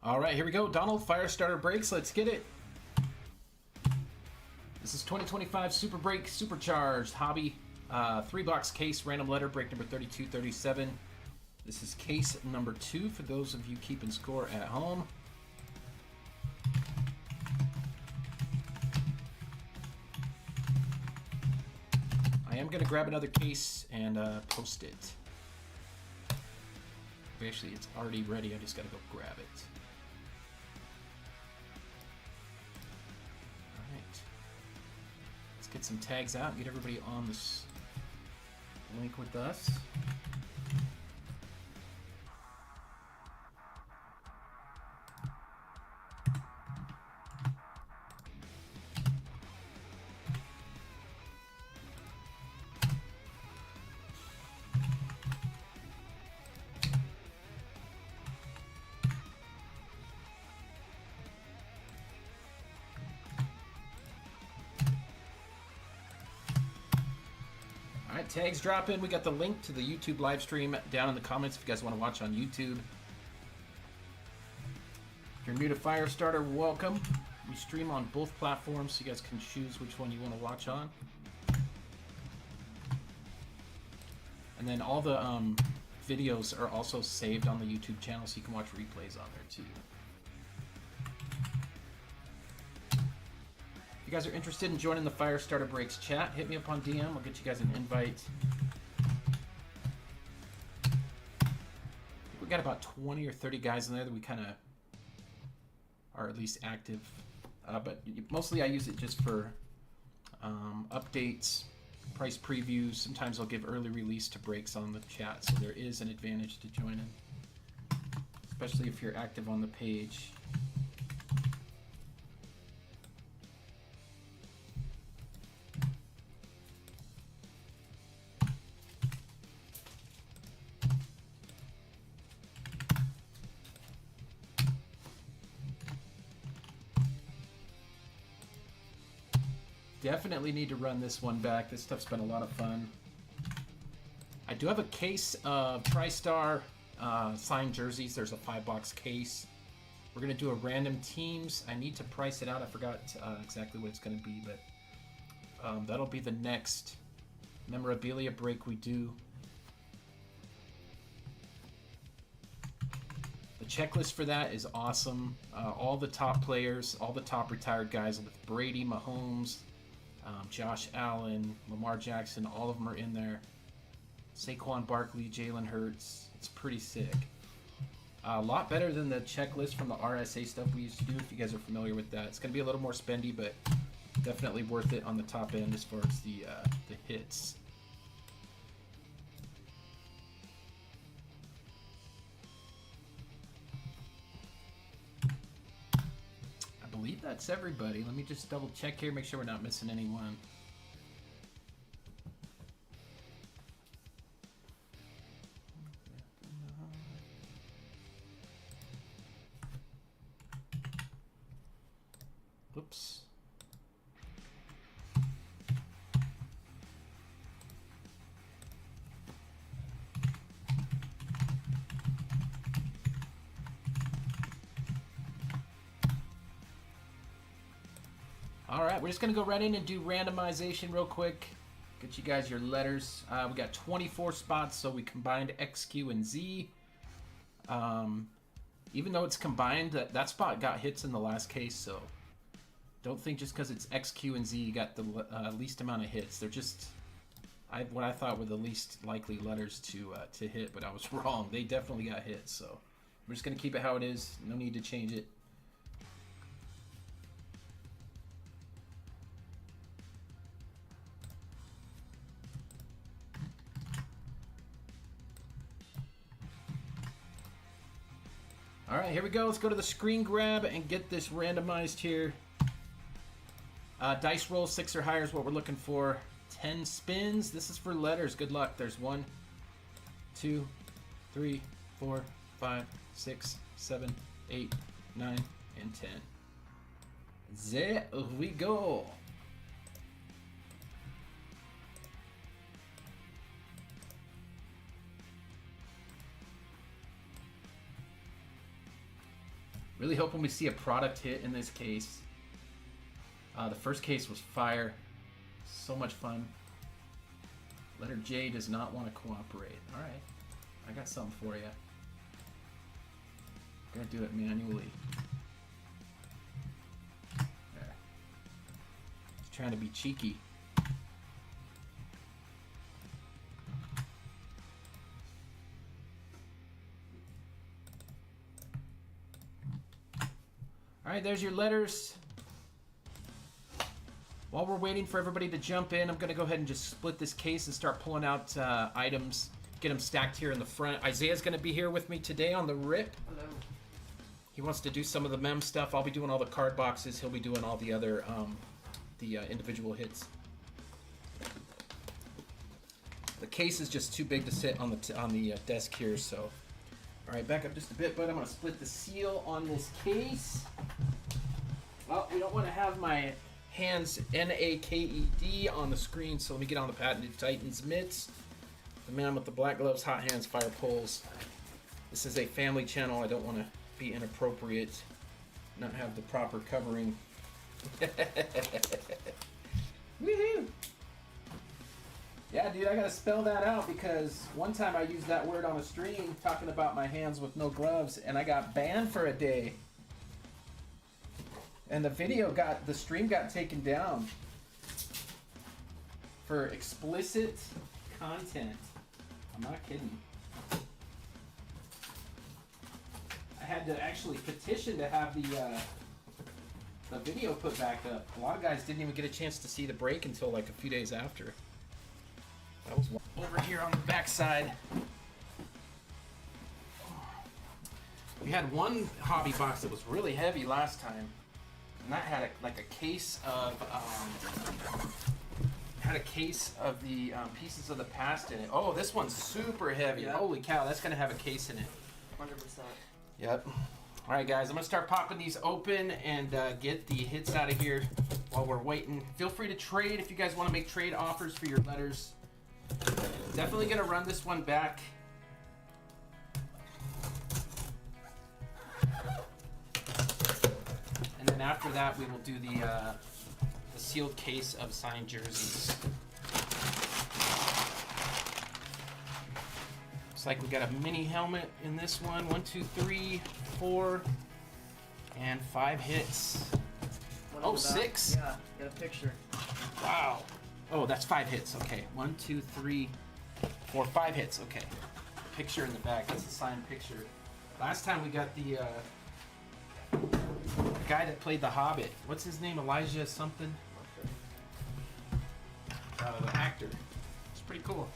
All right, here we go. Donald, fire starter breaks. Let's get it. This is 2025 Super Break Supercharged Hobby 3-box case random letter break number 3237. This is case number 2 for those of you keeping score at home. I am going to grab another case and post it. Actually, it's already ready. I just got to go grab it. Get some tags out and get everybody on this link with us. Alright, tags drop in. We got the link to the YouTube live stream down in the comments if you guys want to watch on YouTube. If you're new to Firestarter, welcome. We stream on both platforms so you guys can choose which one you want to watch on. And then all the videos are also saved on the YouTube channel so you can watch replays on there too. If you guys are interested in joining the Firestarter Breaks chat, hit me up on DM. I'll get you guys an invite. We got about 20 or 30 guys in there that we kind of are at least active. But mostly I use it just for updates, price previews. Sometimes I'll give early release to breaks on the chat, so there is an advantage to joining, especially if you're active on the page. Definitely need to run this one back. This stuff's been a lot of fun. I do have a case of TriStar signed jerseys. There's a 5-box case. We're going to do a random teams. I need to price it out. I forgot exactly what it's going to be, but that'll be the next memorabilia break we do. The checklist for that is awesome. All the top players, all the top retired guys with Brady, Mahomes, Josh Allen, Lamar Jackson, all of them are in there. Saquon Barkley, Jalen Hurts. It's pretty sick. A lot better than the checklist from the RSA stuff we used to do, if you guys are familiar with that. It's going to be a little more spendy, but definitely worth it on the top end as far as the hits. I believe that's everybody. Let me just double check here, make sure we're not missing anyone. Whoops. All right, we're just gonna go right in and do randomization real quick. Get you guys your letters. We got 24 spots, so we combined X, Q, and Z. Even though it's combined, that spot got hits in the last case, so don't think just because it's X, Q, and Z you got the least amount of hits. They're just what I thought were the least likely letters to hit, but I was wrong. They definitely got hits, so we're just gonna keep it how it is. No need to change it. All right, here we go. Let's go to the screen grab and get this randomized here. Dice roll 6 or higher is what we're looking for. 10 spins. This is for letters. Good luck. There's 1, 2, 3, 4, 5, 6, 7, 8, 9, and 10. There we go. Really hoping we see a product hit in this case. The first case was fire. So much fun. Letter J does not want to cooperate. Alright. I got something for you. Gotta do it manually. There. He's trying to be cheeky. Alright, there's your letters. While we're waiting for everybody to jump in, I'm going to go ahead and just split this case and start pulling out items. Get them stacked here in the front. Isaiah's going to be here with me today on the rip. Hello. He wants to do some of the mem stuff. I'll be doing all the card boxes. He'll be doing all the other individual hits. The case is just too big to sit on the desk here, so... Alright, back up just a bit, but I'm going to split the seal on this case. Well, we don't want to have my hands NAKED on the screen, so let me get on the patented Titans mitts. The man with the black gloves, hot hands, fire poles. This is a family channel. I don't want to be inappropriate, not have the proper covering. Woohoo! Yeah, dude, I gotta spell that out because one time I used that word on a stream talking about my hands with no gloves, and I got banned for a day. And the stream got taken down for explicit content. I'm not kidding. I had to actually petition to have the video put back up. A lot of guys didn't even get a chance to see the break until like a few days after. That was over here on the back side. We had one hobby box that was really heavy last time, and that had like a case of the pieces of the past in it. Oh, this one's super heavy. Yep. Holy cow, that's gonna have a case in it. 100%. Yep. All right, guys, I'm gonna start popping these open and get the hits out of here while we're waiting. Feel free to trade if you guys want to make trade offers for your letters. Definitely gonna run this one back. And then after that, we will do the sealed case of signed jerseys. Looks like we got a mini helmet in this one. 1, 2, 3, 4, and 5 hits. Oh, 6? Yeah, get a picture. Wow. Oh, that's 5 hits. Okay. 1, 2, 3, 4, 5 hits. Okay. Picture in the back. That's a signed picture. Last time we got the guy that played the Hobbit. What's his name? Elijah something? The actor. It's pretty cool.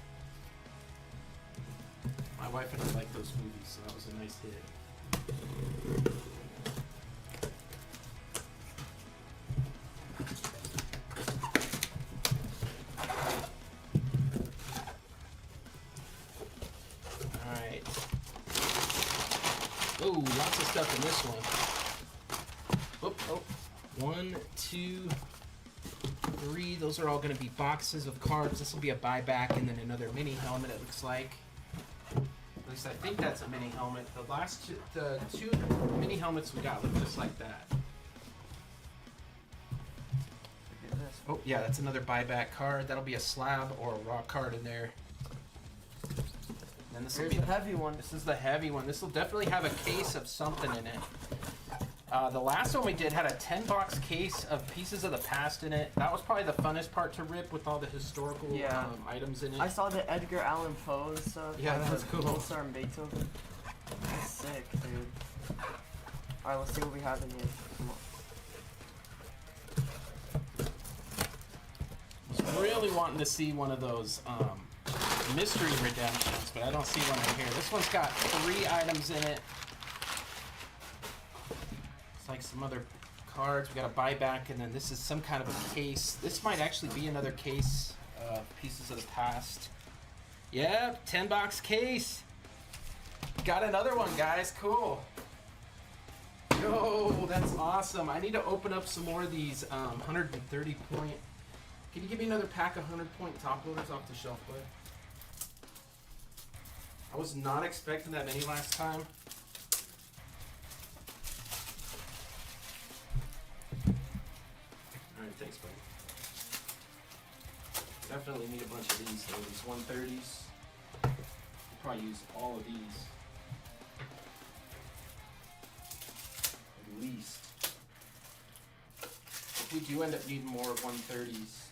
My wife and I like those movies, so that was a nice hit. Alright. Oh, lots of stuff in this one. Oh, 1, 2, 3. Those are all going to be boxes of cards. This will be a buyback and then another mini helmet, it looks like. At least I think that's a mini helmet. The two mini helmets we got look just like that. Oh, yeah, that's another buyback card. That'll be a slab or a raw card in there. And this will be the heavy one. This is the heavy one. This will definitely have a case of something in it. The last one we did had a 10-box case of pieces of the past in it. That was probably the funnest part to rip with all the historical items in it. I saw the Edgar Allan Poe stuff. Yeah, that's cool. Mozart and Beethoven. That's sick, dude. Alright, let's see what we have in here. Come on. I was really wanting to see one of those mystery redemptions, but I don't see one in here. This one's got 3 items in it. Like some other cards. We got a buyback, and then this is some kind of a case. This might actually be another case of pieces of the past. Yep, 10-box case. Got another one, guys. Cool. Yo, that's awesome. I need to open up some more of these 130 point. Can you give me another pack of 100-point top loaders off the shelf, bud? I was not expecting that many last time. definitely need a bunch of these, though. These 130s. We'll probably use all of these. At least. If we do end up needing more 130s,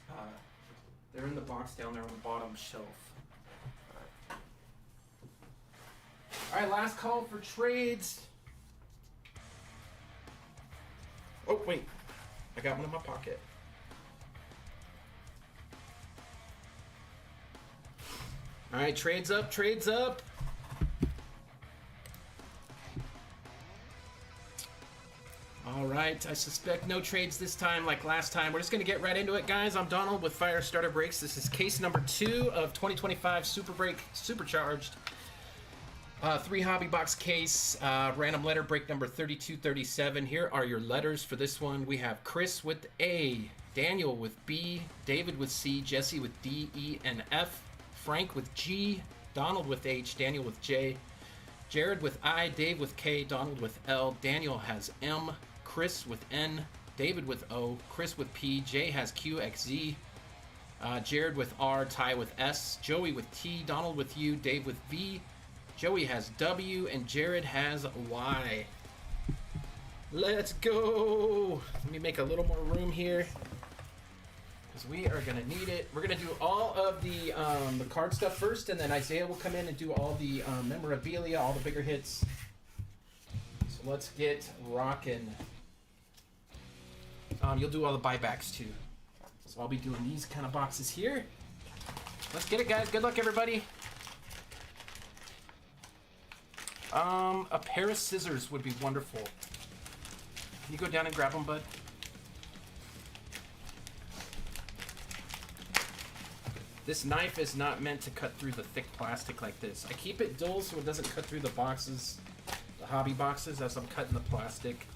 they're in the box down there on the bottom shelf. Alright, last call for trades. Oh, wait. I got one in my pocket. Alright, trades up, trades up. Alright, I suspect no trades this time like last time. We're just going to get right into it, guys. I'm Donald with Firestarter Breaks. This is case number 2 of 2025 Super Break Supercharged. 3 hobby box case, random letter break number 3237. Here are your letters for this one. We have Chris with A, Daniel with B, David with C, Jesse with D, E, and F, Frank with G, Donald with H, Daniel with J, Jared with I, Dave with K, Donald with L, Daniel has M, Chris with N, David with O, Chris with P, Jay has Q, X, Z, Jared with R, Ty with S, Joey with T, Donald with U, Dave with V, Joey has W, and Jared has Y. Let's go! Let me make a little more room here, because we are going to need it. We're going to do all of the card stuff first, and then Isaiah will come in and do all the memorabilia, all the bigger hits. So let's get rocking. You'll do all the buybacks, too. So I'll be doing these kind of boxes here. Let's get it, guys. Good luck, everybody. A pair of scissors would be wonderful. Can you go down and grab them, bud? This knife is not meant to cut through the thick plastic like this. I keep it dull so it doesn't cut through the boxes, the hobby boxes, as I'm cutting the plastic.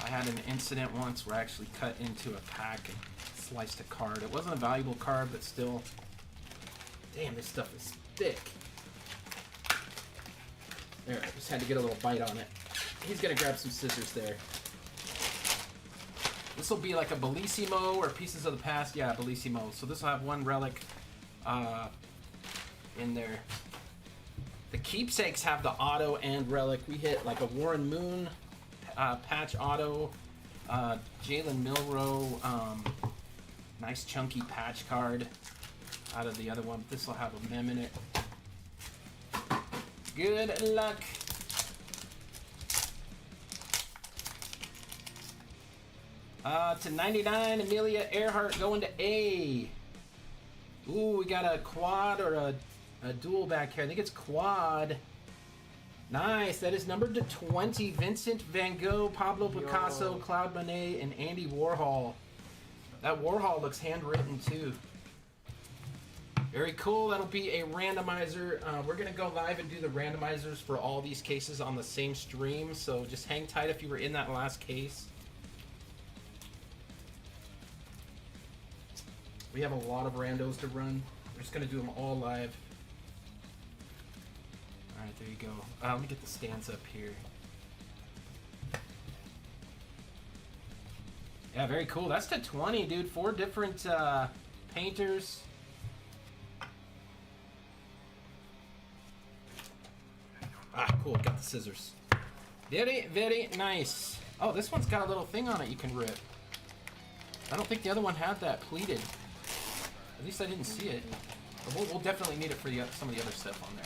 I had an incident once where I actually cut into a pack and sliced a card. It wasn't a valuable card, but still. Damn, this stuff is thick. There, I just had to get a little bite on it. He's gonna grab some scissors there. This will be like a Bellissimo or Pieces of the Past. Yeah, Bellissimo. So this will have one relic in there. The keepsakes have the auto and relic. We hit like a Warren Moon patch auto, Jalen Milroe, nice chunky patch card out of the other one. This will have a mem in it. Good luck. To 99, Amelia Earhart going to A. Ooh, we got a quad or a dual back here. I think it's quad. Nice. That is numbered to 20. Vincent Van Gogh, Pablo Picasso, Claude Monet, and Andy Warhol. That Warhol looks handwritten too. Very cool. That'll be a randomizer. We're going to go live and do the randomizers for all these cases on the same stream, so just hang tight if you were in that last case. We have a lot of randos to run. We're just going to do them all live. Alright, there you go. Let me get the stands up here. Yeah, very cool. That's to 20, dude. 4 different painters. Ah, cool. Got the scissors. Very, very nice. Oh, this one's got a little thing on it you can rip. I don't think the other one had that pleated. At least I didn't see it. But we'll definitely need it for some of the other stuff on there.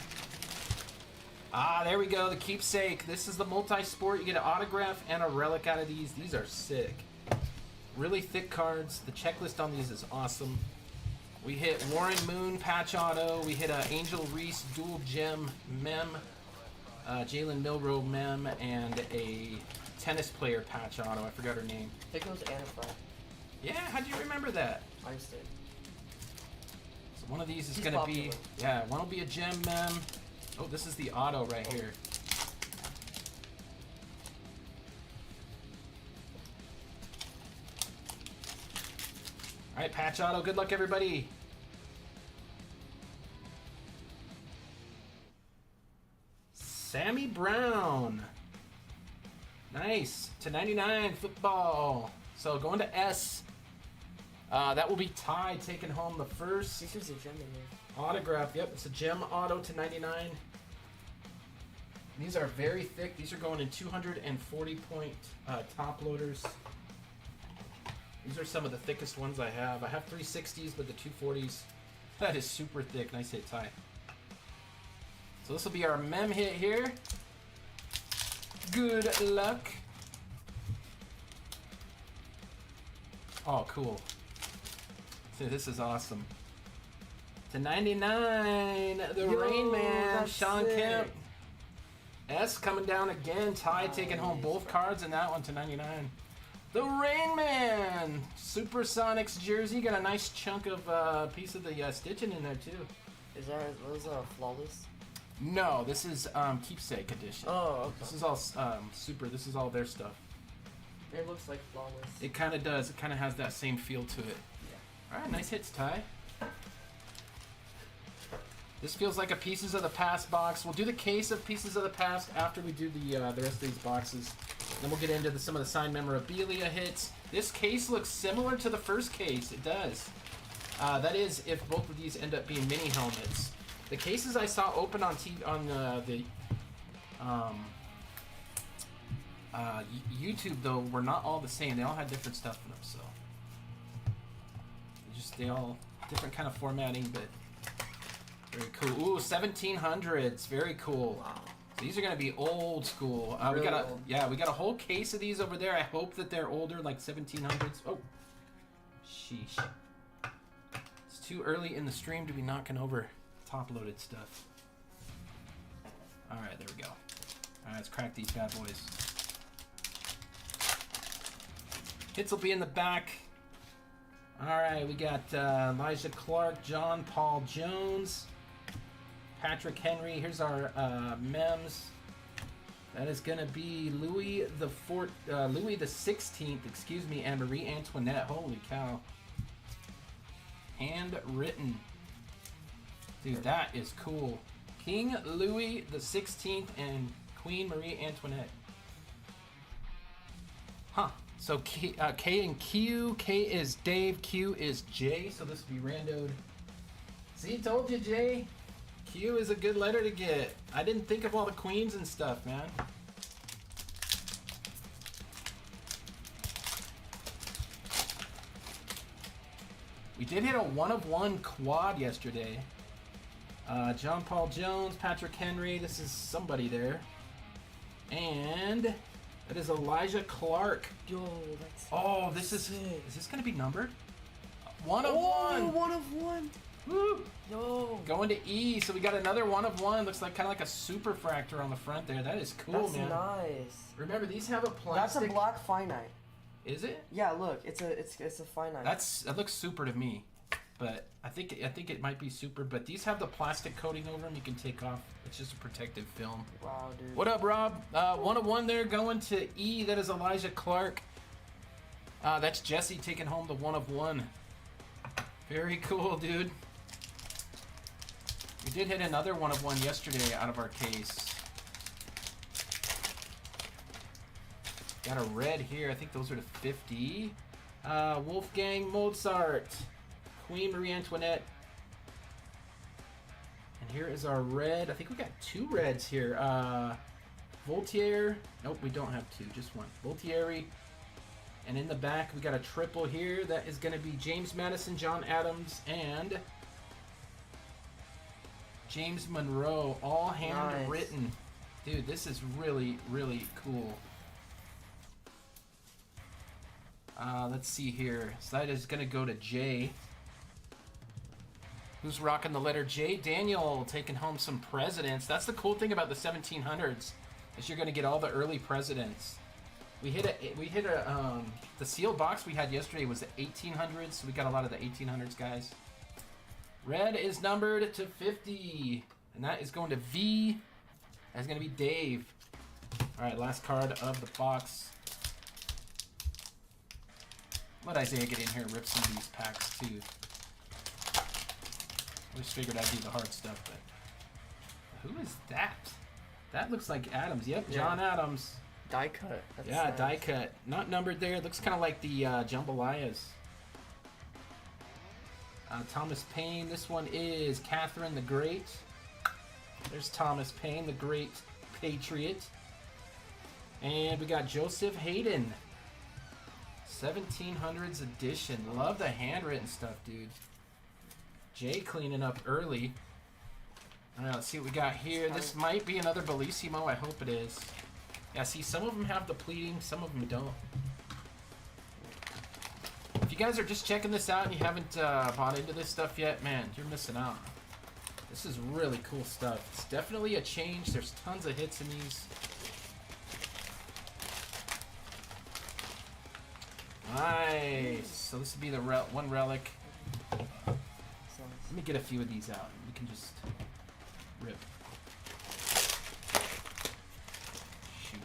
Ah, there we go. The keepsake. This is the multi-sport. You get an autograph and a relic out of these. These are sick. Really thick cards. The checklist on these is awesome. We hit Warren Moon patch auto. We hit Angel Reese dual gem mem. Jalen Milroe mem, and a tennis player patch auto. I forgot her name. I think it was Anna Fry. Yeah, how'd you remember that? I just did. So one of these is going to be, yeah, one will be a gem mem. Oh, this is the auto right here. All right, patch auto. Good luck, everybody. Sammy Brown. Nice. To 99 football. So going to S. That will be Ty taking home the first There's a gem in here. autograph. Yep, it's a gem auto to 99. These are very thick. These are going in 240 point top loaders. These are some of the thickest ones I have. I have 360s, but the 240s, that is super thick. Nice hit, Ty. So this will be our mem hit here. Good luck. Oh, cool. So this is awesome. To 99, the Rain Man, Sean sick. Kemp. S coming down again. Ty taking home both cards and that one to 99. The Rain Man, Supersonics jersey. Got a nice chunk of piece of the stitching in there too. Is that was flawless? No, this is keepsake edition. Oh, okay. This is all super. This is all their stuff. It looks like flawless. It kind of does. It kind of has that same feel to it. Yeah. All right, nice hits, Ty. This feels like a Pieces of the Past box. We'll do the case of Pieces of the Past after we do the rest of these boxes. Then we'll get into some of the signed memorabilia hits. This case looks similar to the first case. It does. That is, if both of these end up being mini helmets. The cases I saw open on YouTube though were not all the same. They all had different stuff in them. So they all different kind of formatting, but. Very cool. Ooh, 1700s. Very cool. Wow. So these are gonna be old school. Really we got old. we got a whole case of these over there. I hope that they're older, like 1700s. Oh, sheesh. It's too early in the stream to be knocking over top-loaded stuff. All right, there we go. All right, let's crack these bad boys. Hits will be in the back. All right, we got Elijah Clark, John Paul Jones, Patrick Henry. Here's our mems. That is gonna be Louis the 16th, excuse me, and Marie Antoinette. Holy cow! Handwritten, dude. That is cool. King Louis the 16th and Queen Marie Antoinette. Huh. So K and Q. K is Dave. Q is J. So this will be randoed. See, told you, J. Q is a good letter to get. I didn't think of all the queens and stuff, man. We did hit a 1-of-1 quad yesterday. John Paul Jones, Patrick Henry. This is somebody there. And that is Elijah Clark. Yo, that's. Oh, this is. sick. Is this gonna be numbered? 1-of-1. Oh, 1-of-1. Woo! Yo. Going to E, so we got another 1-of-1. Looks like kind of like a super fractor on the front there. That is cool, That's man. nice. Remember, these have a That's plastic. a black finite. Is it? Yeah, look, it's a finite. That looks super to me, but I think it might be super. But these have the plastic coating over them. You can take off. It's just a protective film. Wow, dude. What up, Rob? 1-of-1 there going to E. That is Elijah Clark. That's Jesse taking home the 1-of-1. Very cool, dude. We did hit another 1-of-1 yesterday out of our case. Got a red here. I think those are the 50. Wolfgang Mozart. Queen Marie Antoinette. And here is our red. I think we got two reds here. Voltaire. Nope, we don't have two. Just one. Voltaire. And in the back, we got a triple here. That is going to be James Madison, John Adams, and James Monroe. All handwritten. Nice. Dude, this is really, really cool. Let's see here. So that is going to go to J. Who's rocking the letter J? Daniel taking home some presidents. That's the cool thing about the 1700s, is you're going to get all the early presidents. We hit the sealed box we had yesterday was the 1800s, so we got a lot of the 1800s guys. Red is numbered to 50, and that is going to V. That's going to be Dave. All right, last card of the box. Let Isaiah get in here and rip some of these packs too. I just figured I'd do the hard stuff, but who is that? That looks like Adams. Yep, Yeah. John Adams. Die cut. That's Yeah, nice. die cut. Not numbered there. It looks kind of like the jambalayas. Thomas Paine. This one is Catherine the Great. There's Thomas Paine, the Great Patriot. And we got Joseph Hayden. 1700s edition. Love the handwritten stuff, dude. Jay cleaning up early. Alright, let's see what we got here. This might be another Bellissimo. I hope it is. Yeah, see, some of them have the pleating, some of them don't. If you guys are just checking this out and you haven't bought into this stuff yet, man, you're missing out. This is really cool stuff. It's definitely a change. There's tons of hits in these. Nice. So this would be the one relic. Let me get a few of these out. We can just rip. Shoot.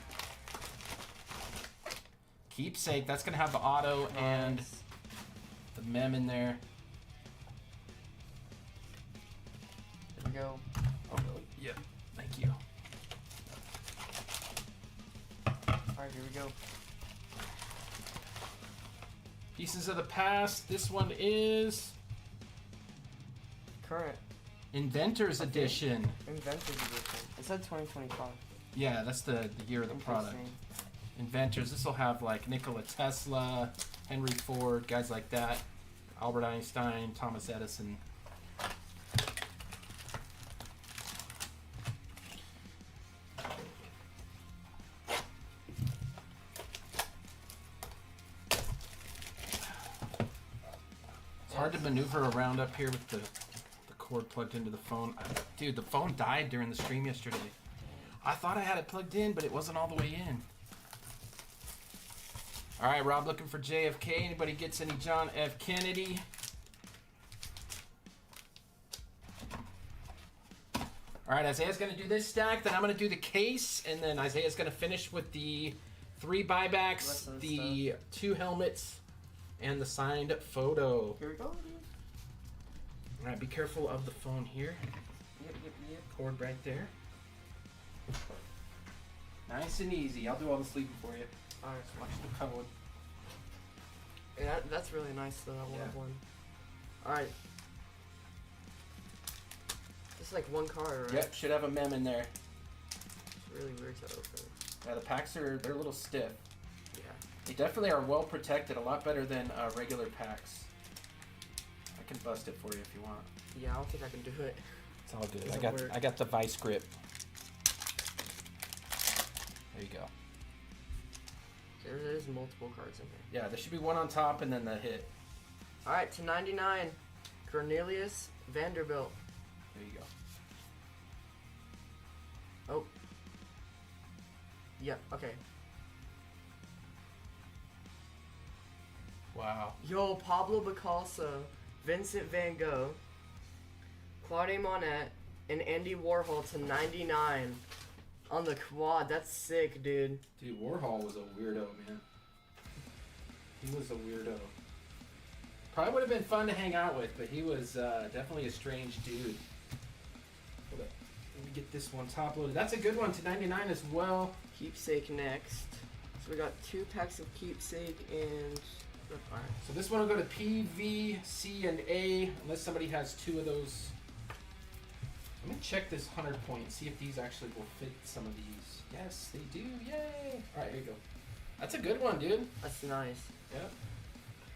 Keepsake. That's gonna have the auto and the mem in there. There we go. Oh, yeah. Thank you. Alright, here we go. Pieces of the Past. This one is Current. Inventor's Edition. Inventor's Edition. It said 2025. Yeah, that's the year of the product. Inventors. This will have like Nikola Tesla, Henry Ford, guys like that. Albert Einstein, Thomas Edison. It's hard to maneuver around up here with the cord plugged into the phone. Dude, the phone died during the stream yesterday. I thought I had it plugged in, but it wasn't all the way in. All right, Rob looking for JFK. Anybody gets any John F. Kennedy? All right, Isaiah's going to do this stack. Then I'm going to do the case. And then Isaiah's going to finish with the 3 buybacks, the 2 helmets, and the signed photo. Here we go. All right, be careful of the phone here. Yep. Cord right there. Nice and easy. I'll do all the sleeping for you. Alright. Watch the code. Yeah, that's really nice though, that one. Alright. Just like one card, right? Yep, should have a mem in there. It's really weird to open. Yeah, the packs they're a little stiff. Yeah. They definitely are well protected, a lot better than regular packs. I can bust it for you if you want. Yeah, I don't think I can do it. It's all good. I got the vice grip. There you go. There's multiple cards in here. Yeah, there should be one on top and then the hit. Alright, to 99. Cornelius Vanderbilt. There you go. Oh. Yeah, okay. Wow. Yo, Pablo Picasso, Vincent Van Gogh, Claude Monet, and Andy Warhol to 99 on the quad. That's sick, dude. Dude, Warhol was a weirdo, man. He was a weirdo. Probably would have been fun to hang out with, but he was definitely a strange dude. Hold up. Let me get this one top loaded. That's a good one to 99 as well. Keepsake next. So we got 2 packs of Keepsake and... Alright. So this one will go to P, V, C, and A, unless somebody has 2 of those. Let me check this 100 point, see if these actually will fit some of these. Yes, they do. Yay! Alright, here you go. That's a good one, dude. That's nice. Yep.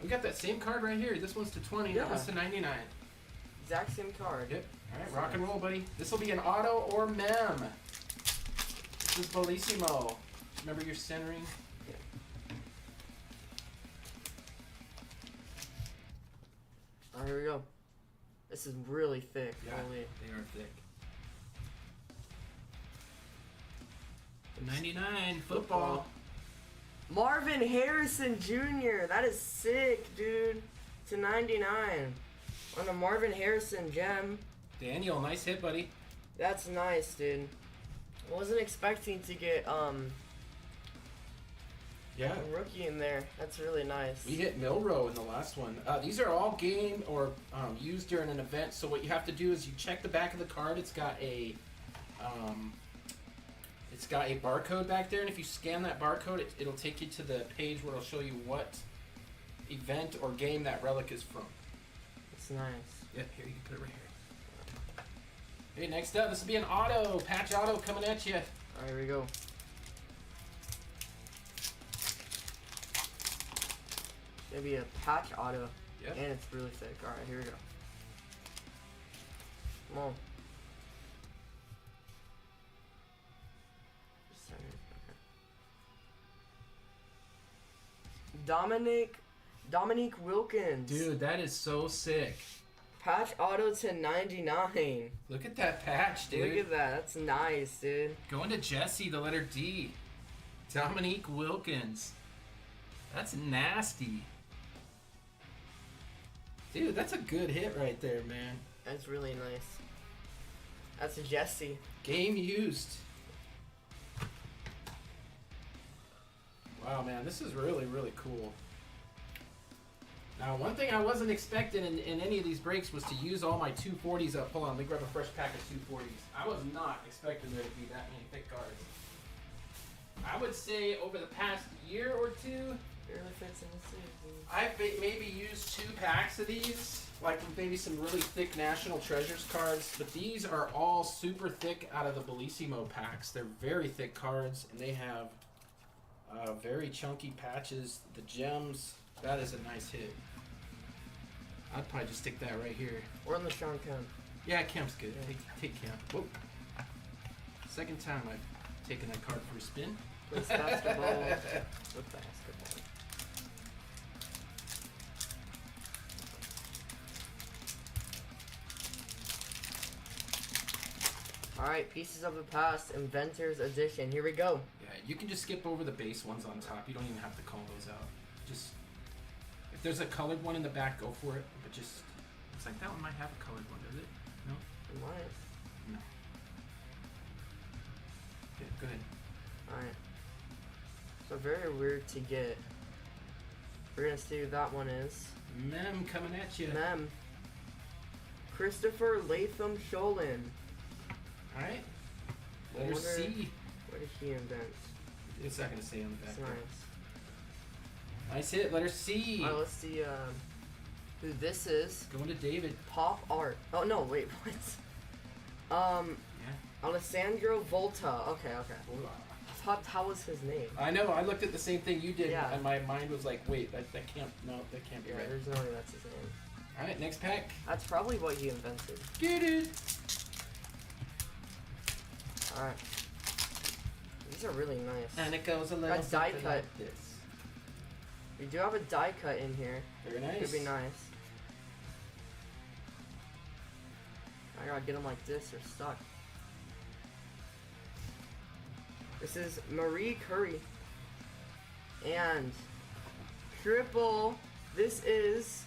We got that same card right here. This one's to 20, Yeah. that one's to 99. Exact same card. Yep. Alright, rock and roll, buddy. This will be an auto or mem. This is Bellissimo. Remember your centering? Alright, here we go. This is really thick. Yeah, Holy. they are thick. 99 football. Marvin Harrison Jr. That is sick, dude. To 99 on a Marvin Harrison gem. Daniel, nice hit, buddy. That's nice, dude. I wasn't expecting to get Yeah. a rookie in there. That's really nice. We hit Milrow in the last one. These are all game or used during an event. So what you have to do is you check the back of the card. It's got a barcode back there, and if you scan that barcode, it'll take you to the page where it'll show you what event or game that relic is from. Let's That's nice. Yep, here, you can put it right here. Okay, next up, this will be an auto. Patch auto coming at you. Alright, here we go. Maybe a patch auto. Yep. And it's really thick. Alright, here we go. Come on. Just a second. Okay. Dominique Wilkins. Dude, that is so sick. Patch auto to 99. Look at that patch, dude. Look at that. That's nice, dude. Going to Jesse, the letter D. Dominique Wilkins. That's nasty. Dude, that's a good hit right there, man. That's really nice. That's a Jesse. Game used. Wow, man, this is really, really cool. Now, one thing I wasn't expecting in any of these breaks was to use all my 240s up. Hold on, let me grab a fresh pack of 240s. I was not expecting there to be that many thick cards. I would say over the past year or two, Barely fits in the season. I've maybe used 2 packs of these, like maybe some really thick National Treasures cards, but these are all super thick out of the Bellissimo packs. They're very thick cards, and they have very chunky patches. The gems, that is a nice hit. I'd probably just stick that right here. Or on the Sean Kemp. Yeah, Kemp's good. Yeah. Take Kemp. Whoa. Second time I've taken that card for a spin. With basketball. With basketball. Alright, Pieces of the Past, Inventor's Edition. Here we go. Yeah, you can just skip over the base ones on top. You don't even have to call those out. Just, if there's a colored one in the back, go for it. But just, looks like that one might have a colored one, does it? No? It might. No. Yeah, go ahead. Alright. So very weird to get. We're gonna see who that one is. Mem coming at you. Mem. Christopher Latham Sholin. Alright. I Letter wonder C. what did he invent? It's not going to say on the back. That's there. nice. Nice hit. Letter C. Alright, let's see who this is. Going to David. Pop art. Oh no, wait, what? Yeah. Alessandro Volta. Okay. I thought that was his name. I know. I looked at the same thing you did, Yeah. and my mind was like, wait, that can't, no, that can't be Yeah, right. there's no way that's his name. Alright, next pack. That's probably what he invented. Get it. Alright. These are really nice. And it goes a little That's die something cut. like this. We do have a die cut in here. Very nice. Could be nice. I gotta get them like this or stuck. This is Marie Curie. And triple. This is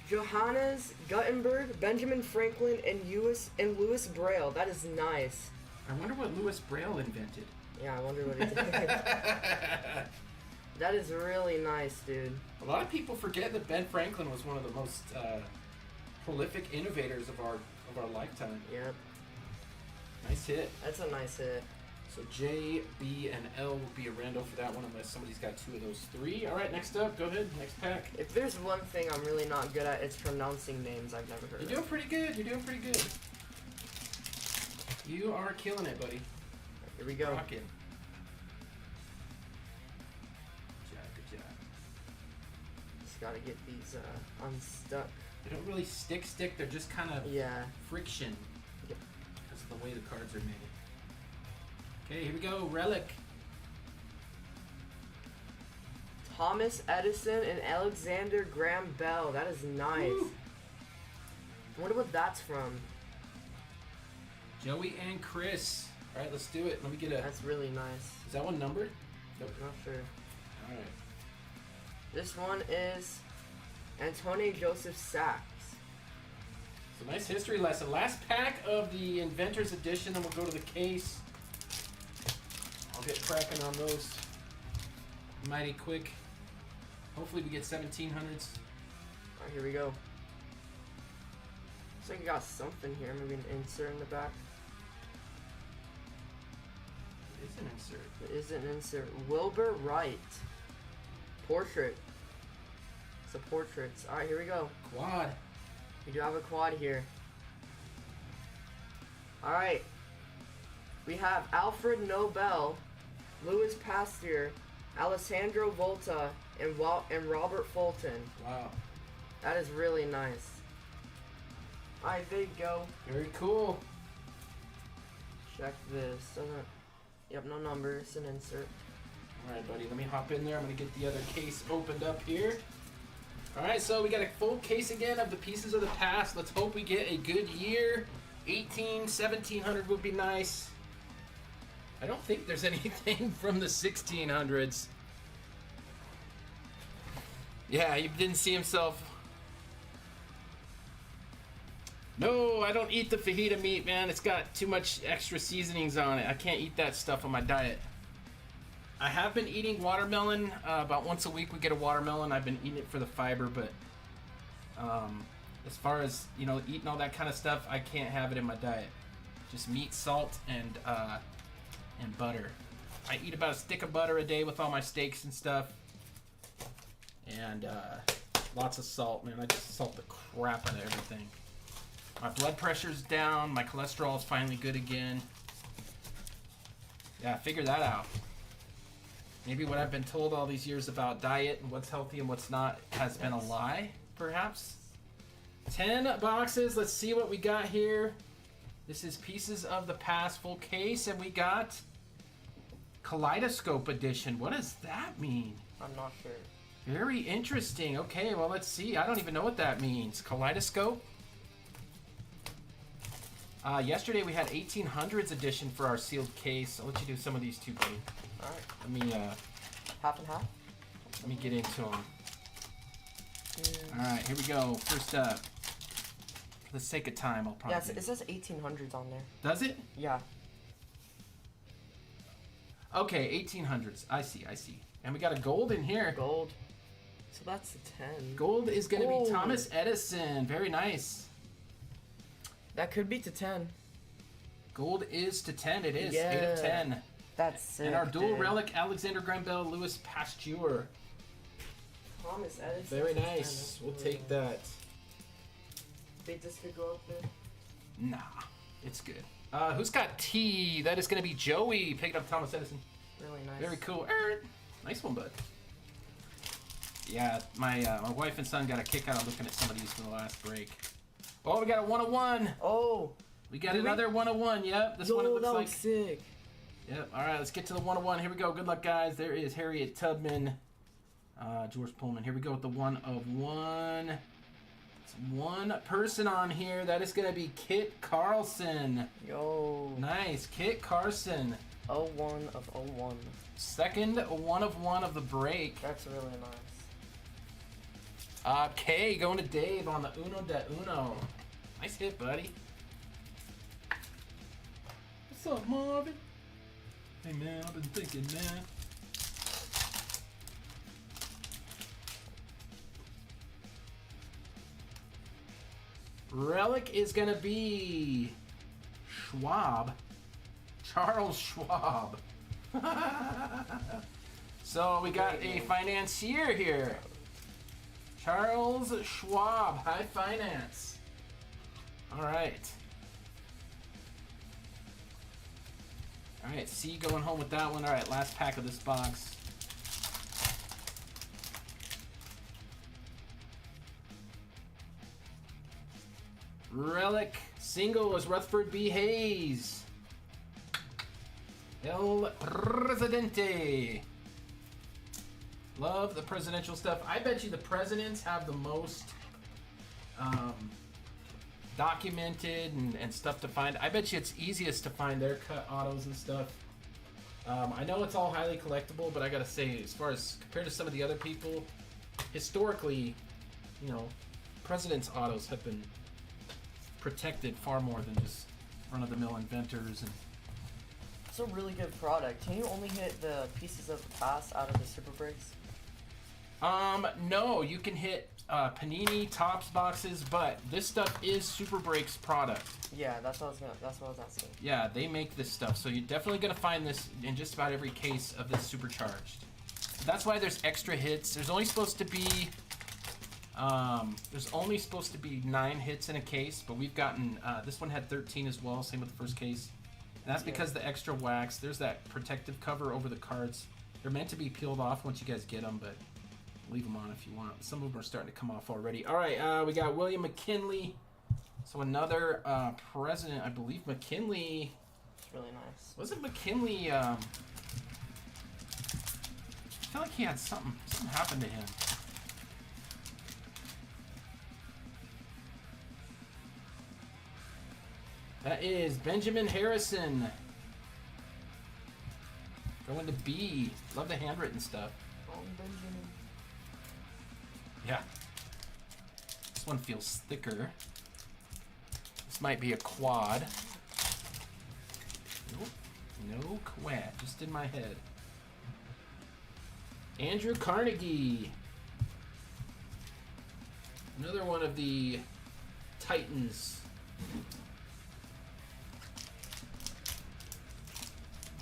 Johannes Gutenberg, Benjamin Franklin, and Louis Braille. That is nice. I wonder what Louis Braille invented. Yeah, I wonder what he did. That is really nice, dude. A lot of people forget that Ben Franklin was one of the most prolific innovators of our lifetime. Yep. Nice hit. That's a nice hit. So J, B, and L will be a rando for that one unless somebody's got 2 of those 3. All right, next up. Go ahead. Next pack. If there's one thing I'm really not good at, it's pronouncing names I've never heard You're of. doing pretty good. You're doing pretty good. You are killing it, buddy. Here we go. Rockin'. Good job. Just gotta get these unstuck. They don't really stick. They're just kind of Yeah. friction Yep. because of the way the cards are made. Okay, here we go. Relic. Thomas Edison and Alexander Graham Bell. That is nice. Woo. I wonder what that's from. Joey and Chris. All right, let's do it. Let me get a. That's really nice. Is that one numbered? Nope. Not sure. All right. This one is Antony Joseph Sachs. So nice history lesson. Last pack of the Inventor's Edition, then we'll go to the case. I'll get cracking on those mighty quick. Hopefully we get 1700s. Alright, here we go. Looks like you got something here. Maybe an insert in the back. It is an insert. It is an insert. Wilbur Wright. Portrait. the portraits. All right, here we go. Quad. We do have a quad here. All right. We have Alfred Nobel, Louis Pasteur, Alessandro Volta, and Robert Fulton. Wow. That is really nice. All right, there you go. Very cool. Check this. Yep, no number. It's an insert. All right, buddy. Let me hop in there. I'm going to get the other case opened up here. All right, so we got a full case again of the pieces of the past. Let's hope we get a good year. 1700 would be nice. I don't think there's anything from the 1600s. Yeah, he didn't see himself. No, I don't eat the fajita meat, man. It's got too much extra seasonings on it. I can't eat that stuff on my diet. I have been eating watermelon. About once a week we get a watermelon. I've been eating it for the fiber, but as far as, you know, eating all that kind of stuff, I can't have it in my diet. Just meat, salt, and butter. I eat about a stick of butter a day with all my steaks and stuff. And lots of salt, man. I just salt the crap out of everything. My blood pressure's down. My cholesterol is finally good again. Yeah, figure that out. Maybe what I've been told all these years about diet and what's healthy and what's not has been a lie, perhaps. 10 boxes. Let's see what we got here. This is Pieces of the Past full case, and we got Kaleidoscope Edition. What does that mean? I'm not sure. Very interesting. Okay, well, let's see. I don't even know what that means. Kaleidoscope? Yesterday we had 1800s edition for our sealed case. I'll let you do some of these too, buddy. All right. Let me Half and half? let me get into them. All right, here we go. First up, for the sake of time, I'll probably. Yeah, it says 1800s on there. Does it? Yeah. Okay, 1800s. I see. And we got a gold in here. Gold. So that's a 10. Gold is going to be Oh. Thomas Edison. Very nice. That could be to 10. Gold is to 10. It is. Yeah. 8 of 10. That's sick. And our dual dude. relic, Alexander Graham Bell, Louis Pasteur. Thomas Edison. Very to 10. nice. That's We'll really take nice. that. Think this could go up there? Nah, it's good. Who's got T? That is going to be Joey. Picked up Thomas Edison. Really nice. Very cool. Nice one, bud. Yeah, my wife and son got a kick out of looking at some of these from the last break. Oh, we got a 101. Oh. We got Did we? another 101. Yep, this one it looks that like. looks sick. Yep. All right, let's get to the 101. Here we go. Good luck, guys. There is Harriet Tubman, George Pullman. Here we go with the 1 of 1. It's one person on here. That is going to be Kit Carlson. Yo. Nice, Kit Carson. 01 of 01. Second 1 of 1 of the break. That's really nice. K going to Dave on the Uno de Uno. Nice hit, buddy. What's up, Marvin? Hey, man, I've been thinking, man. Relic is going to be Schwab. Charles Schwab. So we got a financier here. Charles Schwab, High Finance. All right. All right, C going home with that one. All right, last pack of this box. Relic single is Rutherford B. Hayes. El Presidente. Love the presidential stuff. I bet you the presidents have the most documented and stuff to find. I bet you it's easiest to find their cut autos and stuff. I know it's all highly collectible, but I gotta say, as far as compared to some of the other people, historically, you know, presidents' autos have been protected far more than just run-of-the-mill inventors and. It's a really good product. Can you only hit the pieces of the past out of the Super Breaks? No, you can hit Panini Tops boxes, but this stuff is Super Breaks product. Yeah, that's what I was asking. Yeah, they make this stuff, so you're definitely gonna find this in just about every case of this Supercharged. That's why there's extra hits. There's only supposed to be There's only supposed to be 9 hits in a case, but we've gotten this one had 13 as well. Same with the first case, and that's because the extra wax. There's that protective cover over the cards. They're meant to be peeled off once you guys get them, but leave them on if you want. Some of them are starting to come off already. All right, we got William McKinley. So another president, I believe McKinley. It's really nice. Wasn't McKinley? I feel like he had something happened to him. That is Benjamin Harrison. Going to B. Love the handwritten stuff. Oh, Benjamin. Yeah. This one feels thicker. This might be a quad. Nope. No quad. Just in my head. Andrew Carnegie. Another one of the Titans.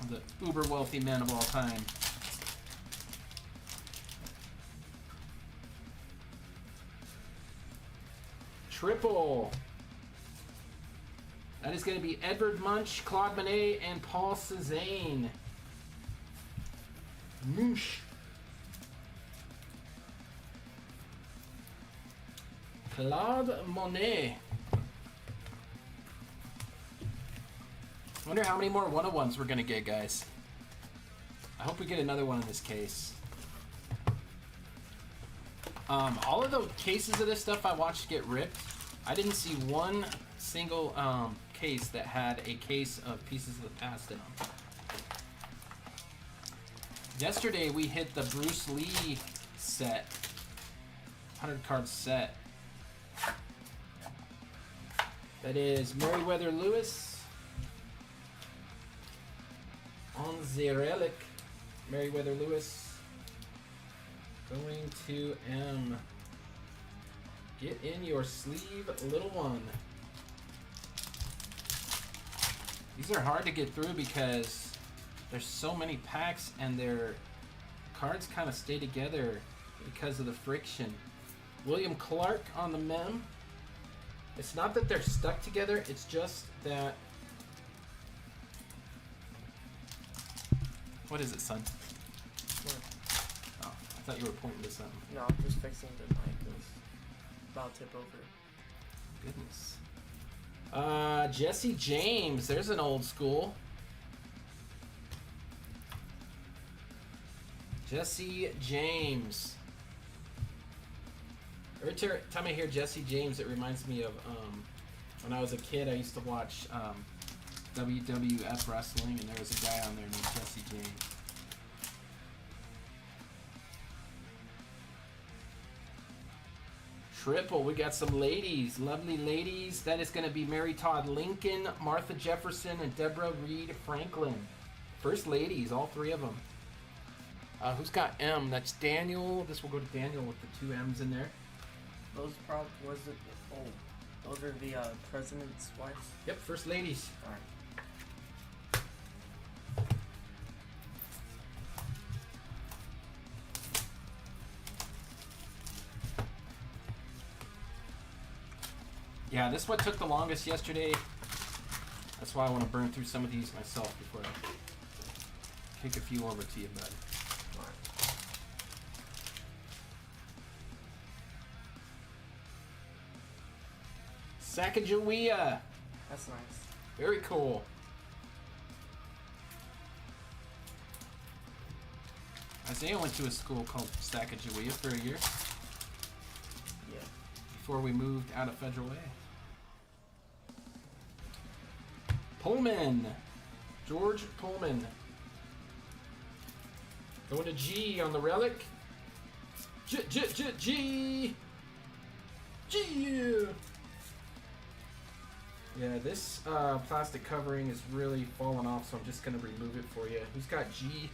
The uber wealthy men of all time. Triple. That is going to be Edvard Munch, Claude Monet, and Paul Cézanne. Munch. Claude Monet. Wonder how many more 101s we're gonna get, guys. I hope we get another one in this case. All of the cases of this stuff I watched get ripped. I didn't see one single case that had a case of Pieces of the Past in them. Yesterday we hit the Bruce Lee set, 100 card set. That is Meriwether Lewis. On the relic, Meriwether Lewis. Going to M. Get in your sleeve, little one. These are hard to get through because there's so many packs and their cards kind of stay together because of the friction. William Clark on the mem. It's not that they're stuck together, it's just that... What is it, son? What? Oh, I thought you were pointing to something. No, I'm just fixing the mic. It was about to tip over. Goodness. Jesse James. There's an old school. Jesse James. Every time I hear Jesse James, it reminds me of when I was a kid. I used to watch WWF wrestling, and there was a guy on there named Jesse James. Triple, we got some ladies, lovely ladies. That is going to be Mary Todd Lincoln, Martha Jefferson, and Deborah Reed Franklin. First ladies, all 3 of them. Who's got M? That's Daniel. This will go to Daniel with the 2 M's in there. Those those are the president's wives? Yep, first ladies. Alright. Yeah, this one took the longest yesterday. That's why I want to burn through some of these myself before I kick a few over to you, bud. Sacagawea. That's nice. Very cool. Isaiah went to a school called Sacagawea for a year. Yeah. Before we moved out of Federal Way. Pullman. George Pullman. Going to G on the relic. G. Yeah, this plastic covering is really falling off, so I'm just going to remove it for you. Who's got G?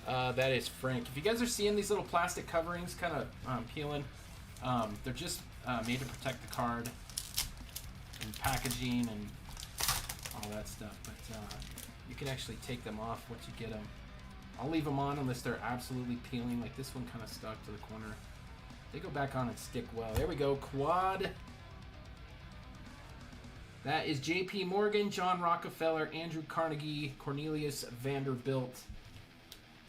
That is Frank. If you guys are seeing these little plastic coverings kind of peeling, they're just made to protect the card and packaging and all that stuff. But you can actually take them off once you get them. I'll leave them on unless they're absolutely peeling. Like this one kind of stuck to the corner. They go back on and stick well. There we go. Quad. That is J.P. Morgan, John Rockefeller, Andrew Carnegie, Cornelius Vanderbilt.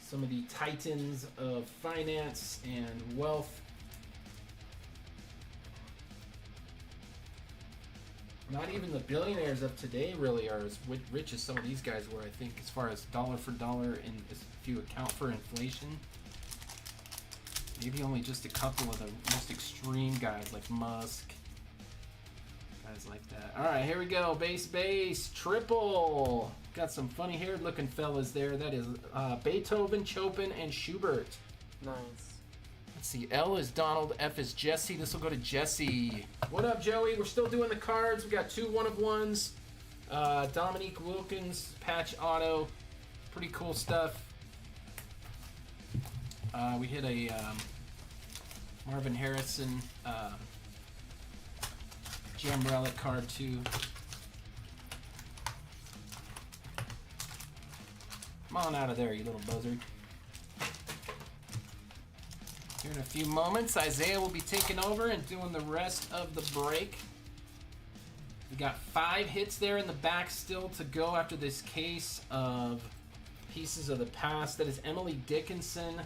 Some of the titans of finance and wealth. Not even the billionaires of today really are as rich as some of these guys were, I think, as far as dollar for dollar, and if you account for inflation. Maybe only just a couple of the most extreme guys like Musk. Guys like that. Alright, here we go. Base, triple. Got some funny haired looking fellas there. That is Beethoven, Chopin, and Schubert. Nice. Let's see. L is Donald. F is Jesse. This will go to Jesse. What up, Joey? We're still doing the cards. We got 2 1-of-1s. Dominique Wilkins, patch auto. Pretty cool stuff. We hit a Marvin Harrison Gem Relic card too. Come on out of there, you little buzzard. Here in a few moments, Isaiah will be taking over and doing the rest of the break. We got 5 hits there in the back still to go after this case of Pieces of the Past. That is Emily Dickinson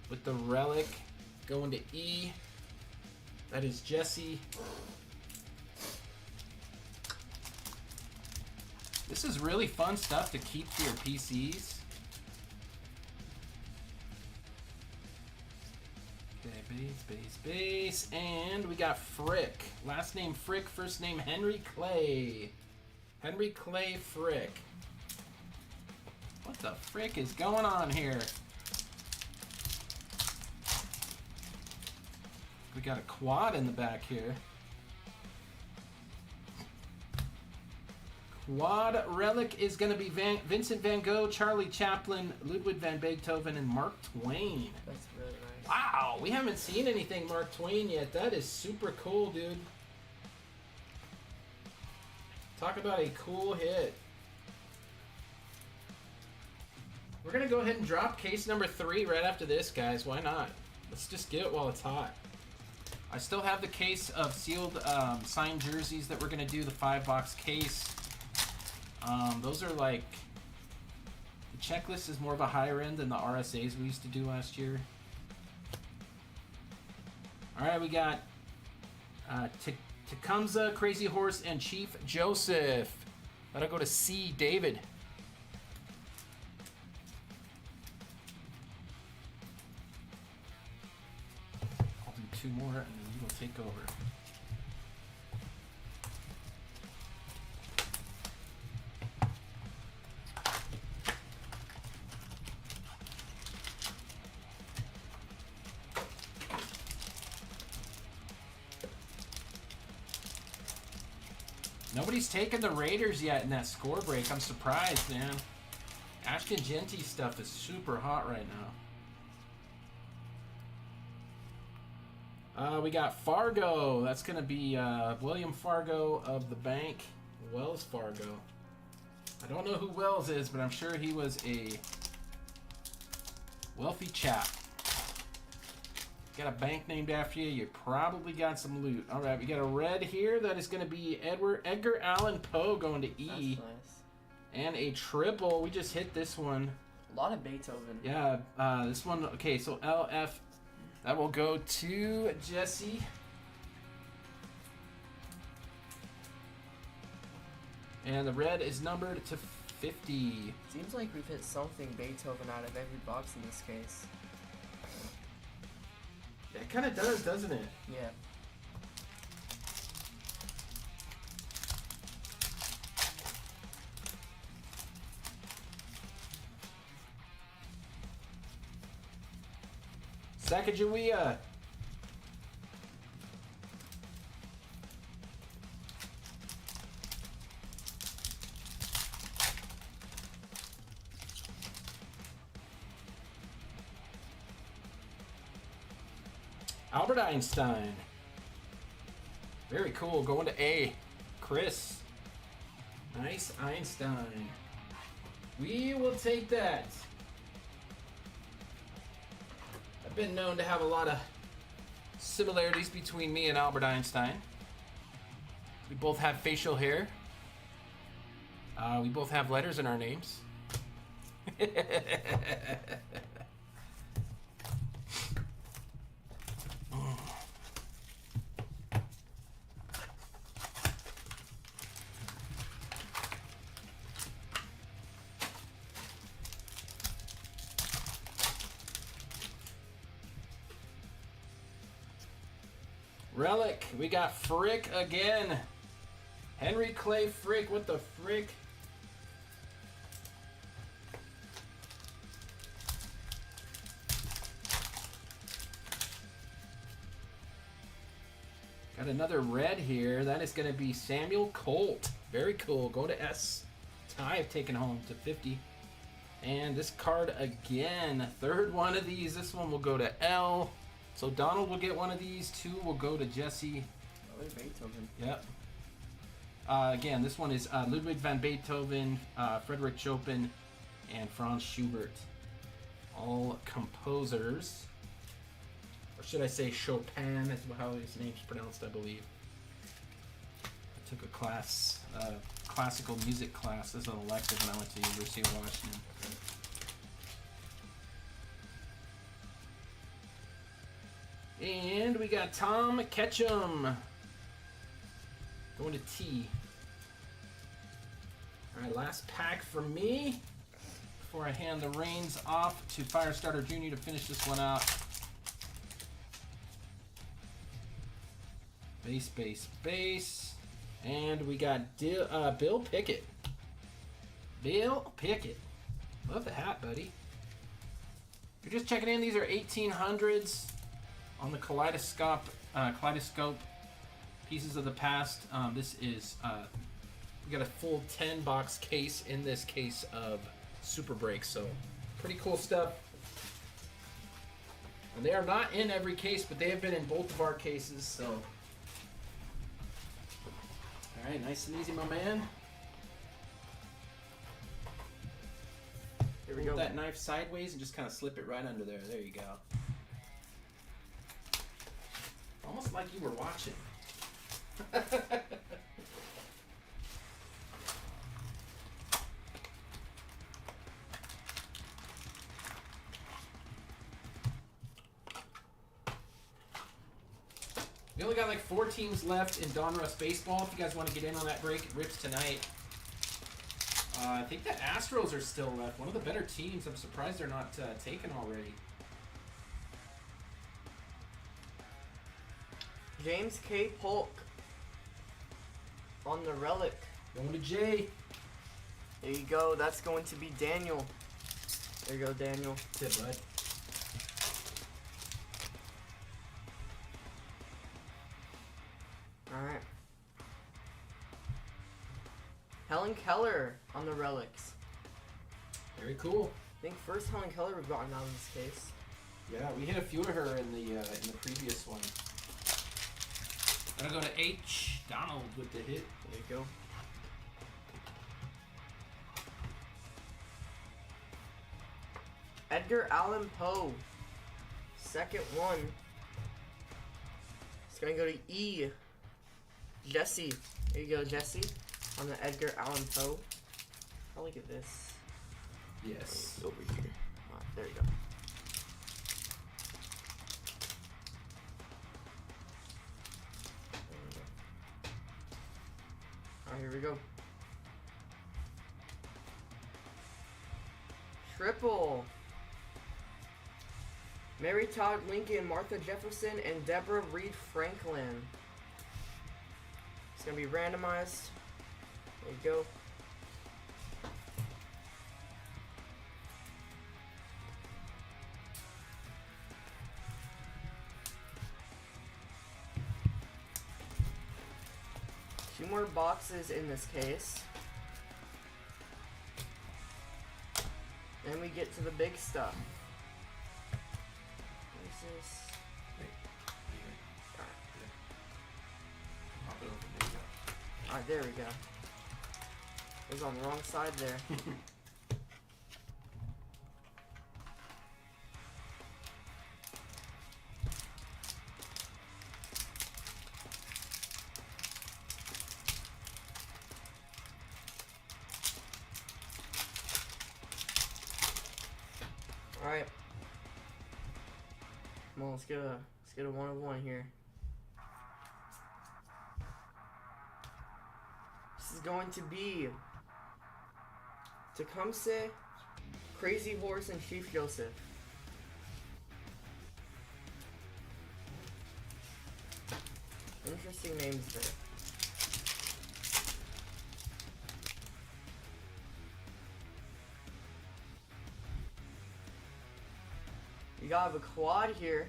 with the Relic going to E. That is Jesse. This is really fun stuff to keep for your PCs. Okay, base. And we got Frick. Last name Frick, first name Henry Clay. Henry Clay Frick. What the frick is going on here? We got a quad in the back here. Quad Relic is going to be Vincent van Gogh, Charlie Chaplin, Ludwig van Beethoven, and Mark Twain. That's really nice. Wow, we haven't seen anything Mark Twain yet. That is super cool, dude. Talk about a cool hit. We're going to go ahead and drop case number 3 right after this, guys. Why not? Let's just get it while it's hot. I still have the case of sealed signed jerseys that we're going to do, the 5-box case. Those are like, the checklist is more of a higher end than the RSAs we used to do last year. Alright, we got Tecumseh, Crazy Horse, and Chief Joseph. That'll go to C, David. I'll do 2 more and then you will take over. Nobody's taken the Raiders yet in that score break. I'm surprised, man. Ashton Genty stuff is super hot right now. We got Fargo. That's going to be William Fargo of the bank. Wells Fargo. I don't know who Wells is, but I'm sure he was a wealthy chap. Got a bank named after you. You probably got some loot. All right, we got a red here. That is going to be Edgar Allan Poe going to E. That's nice. And a triple. We just hit this one. A lot of Beethoven. Yeah, this one. Okay, so LF. That will go to Jesse. And the red is numbered to 50. Seems like we've hit something Beethoven out of every box in this case. It kind of does, doesn't it? Yeah. Sacagawea. Albert Einstein. Very cool. Going to A. Chris. Nice Einstein. We will take that. I've been known to have a lot of similarities between me and Albert Einstein. We both have facial hair. We both have letters in our names. Relic, we got Frick again. Henry Clay Frick, what the frick? Got another red here. That is going to be Samuel Colt. Very cool. Go to S. Ty taken home to 50. And this card again. Third one of these. This one will go to L. So Donald will get one of these. Two will go to Jesse. Oh, Beethoven. Yep. Again, this one is Ludwig van Beethoven, Frederick Chopin, and Franz Schubert. All composers. Or should I say Chopin is how his name's pronounced, I believe. I took a class, classical music class as an elective when I went to the University of Washington. And we got Tom Ketchum. Going to T. Alright, last pack for me. Before I hand the reins off to Firestarter Jr. to finish this one out. Base, base, base. And we got Bill Pickett. Bill Pickett. Love the hat, buddy. If you're just checking in, these are 1800s on the kaleidoscope pieces of the past. This is we got a full 10 box case in this case of Super Breaks, so pretty cool stuff. And they are not in every case, but they have been in both of our cases, so all right, nice and easy, my man. Here we Hold go. that knife sideways and just kind of slip it right under there. There you go. Almost like you were watching. We only got like 4 teams left in Donruss Baseball. If you guys want to get in on that break, it rips tonight. I think the Astros are still left. One of the better teams. I'm surprised they're not taken already. James K. Polk on the relic. Going to J. There you go. That's going to be Daniel. There you go, Daniel. That's it, bud. Alright. Helen Keller on the relics. Very cool. I think first Helen Keller we've gotten out of this case. Yeah, we hit a few of her in the previous one. Gonna go to H. Donald with the hit. There you go. Edgar Allan Poe. Second one. It's gonna go to E. Jesse. There you go, Jesse. On the Edgar Allan Poe. I'll look at this. Yes. Over here. Alright, there you go. Alright, here we go. Triple. Mary Todd Lincoln, Martha Jefferson, and Deborah Reed Franklin. It's gonna be randomized. There you go. Two more boxes in this case. Then we get to the big stuff. What is this? Alright, there we go. It was on the wrong side there. Alright. Come on, let's get a 1 of 1 here. This is going to be Tecumseh, Crazy Horse, and Chief Joseph. Interesting names there. You got a quad here.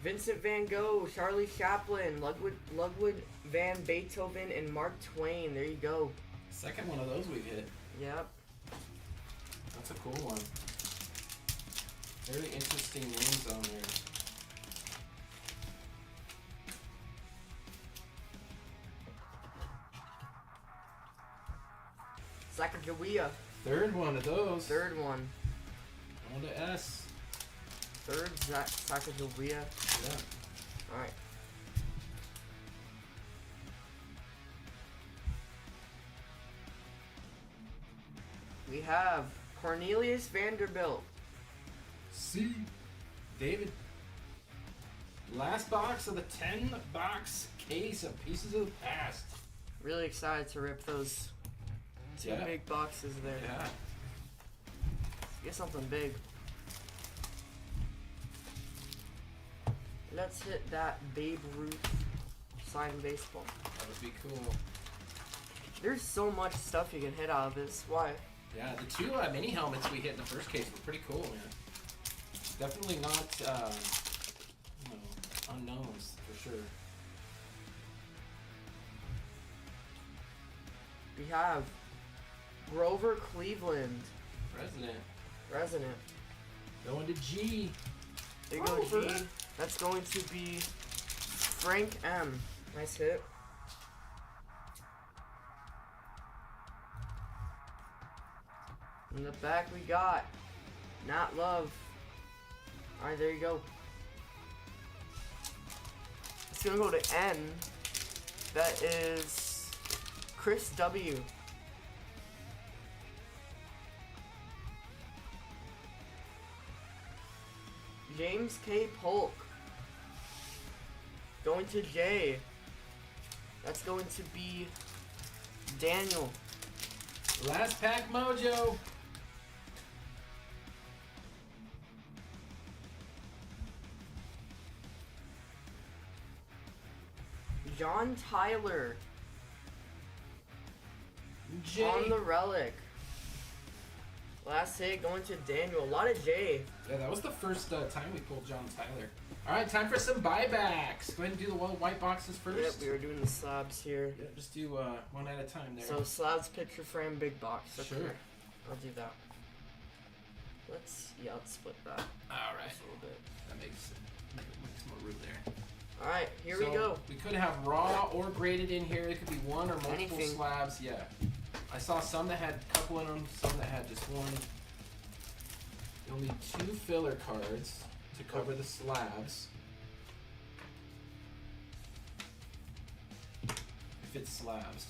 Vincent Van Gogh, Charlie Chaplin, Ludwig van Beethoven, and Mark Twain. There you go. Second one of those we've hit. Yep. That's a cool one. Very interesting names on there. Sacagawea. Third one of those. Third one. On to S. Third Sacagawea. Yeah. Alright. We have Cornelius Vanderbilt. C. David. Last box of the 10-box case of Pieces of the Past. Really excited to rip those two big boxes there. Yeah. Get something big. Let's hit that Babe Ruth signed baseball. That would be cool. There's so much stuff you can hit out of this. Why? Yeah, the two mini helmets we hit in the first case were pretty cool, man. Definitely not, unknowns for sure. We have Grover Cleveland. Resident. Going to G. There you go, G. That's going to be Frank M. Nice hit. In the back we got Not Love. Alright, there you go. It's gonna go to N. That is Chris W. James K. Polk. Going to J. That's going to be Daniel. Last pack mojo. John Tyler. J. On the relic. Last hit going to Daniel. A lot of J. Yeah, that was the first time we pulled John Tyler. All right, time for some buybacks. Go ahead and do the white boxes first. Yep, we were doing the slabs here. Yeah, just do one at a time there. So slabs, picture frame, big box. Okay. Sure. I'll do that. Let's split that. All right. Just a little bit. That makes more room there. All right, here we go. We could have raw or graded in here. It could be one or multiple Anything. slabs. Yeah. I saw some that had a couple in them, some that had just one. You'll need 2 filler cards to cover the slabs. If it's slabs.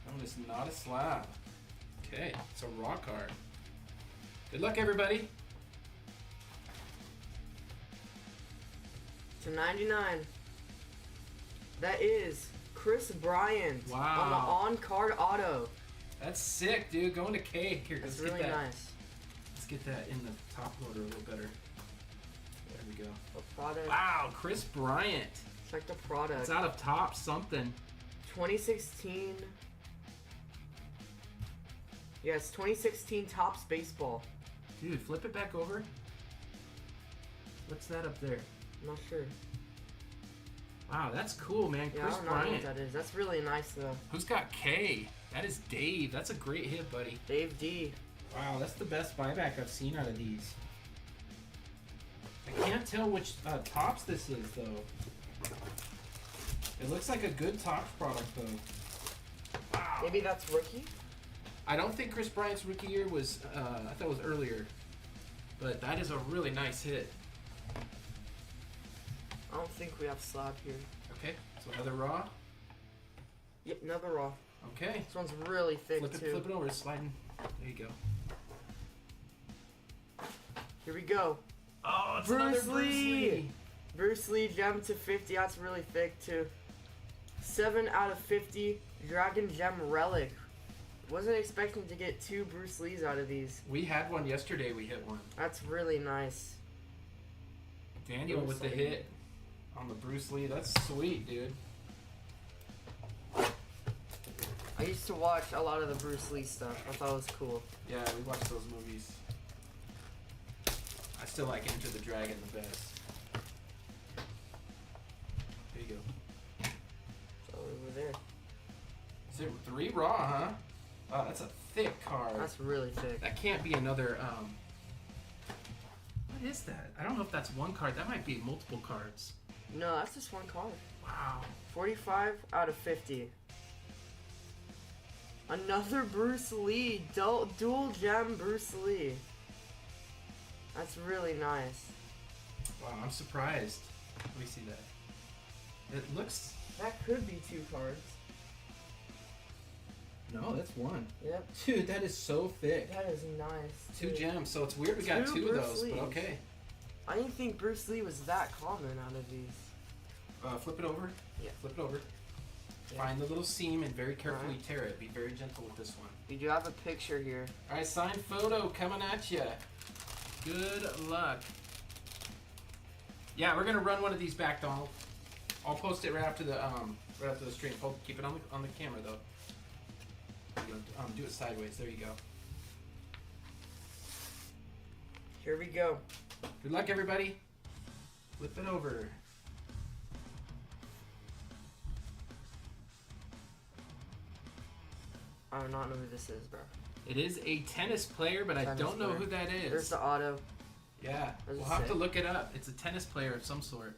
Oh, it's not a slab. Okay, it's a raw card. Good luck, everybody. To 99. That is Chris Bryant. Wow. On the on-card auto. That's sick, dude. Going to K. Here, That's let's really get that. nice. Let's get that in the top loader a little better. There we go. A product. Wow, Chris Bryant. Check the product. It's out of top something. 2016. Yes, 2016 Topps Baseball. Dude, flip it back over. What's that up there? I'm not sure. Wow, that's cool, man. Yeah, Chris I don't know what Bryant. that is. That's really nice, though. Who's got K? That is Dave. That's a great hit, buddy. Dave D. Wow, that's the best buyback I've seen out of these. I can't tell which Topps this is, though. It looks like a good Topps product, though. Wow. Maybe that's rookie? I don't think Chris Bryant's rookie year was, I thought it was earlier. But that is a really nice hit. I don't think we have slab here. Okay, so another raw. Yep, another raw. Okay. This one's really thick too. Flip it over. It's sliding. There you go. Here we go. Oh, it's Bruce another Bruce Lee. Lee. Bruce Lee gem to 50. That's really thick too. 7 out of 50. Dragon Gem Relic. Wasn't expecting to get 2 Bruce Lees out of these. We had one yesterday. We hit one. That's really nice. Daniel with the hit on the Bruce Lee. That's sweet, dude. I used to watch a lot of the Bruce Lee stuff. I thought it was cool. Yeah, we watched those movies. I still like Enter the Dragon the best. There you go. It's all over there. Is it 3 raw, huh? Oh, that's a thick card. That's really thick. That can't be another, what is that? I don't know if that's one card. That might be multiple cards. No, that's just one card. Wow. 45 out of 50. Another Bruce Lee. Dual gem Bruce Lee. That's really nice. Wow, I'm surprised. Let me see that. It looks... That could be 2 cards. No, that's 1. Yep. Dude, that is so thick. That is nice. 2 gems, so it's weird we got 2 of Bruce those, Lees. but okay. I didn't think Bruce Lee was that common out of these. Flip it over. Yeah. Flip it over. Yeah. Find the little seam and very carefully Alright. tear it. Be very gentle with this one. We do have a picture here. Alright, signed photo coming at you. Good luck. Yeah, we're gonna run one of these back, Donald. I'll post it right after the stream. Keep it on the camera though. You know, do it sideways. There you go. Here we go. Good luck, everybody. Flip it over. I do not know who this is, bro. It is a tennis player, but I Tennis don't know player. who that is. There's the auto. Yeah, What does we'll it have say? to look it up. It's a tennis player of some sort.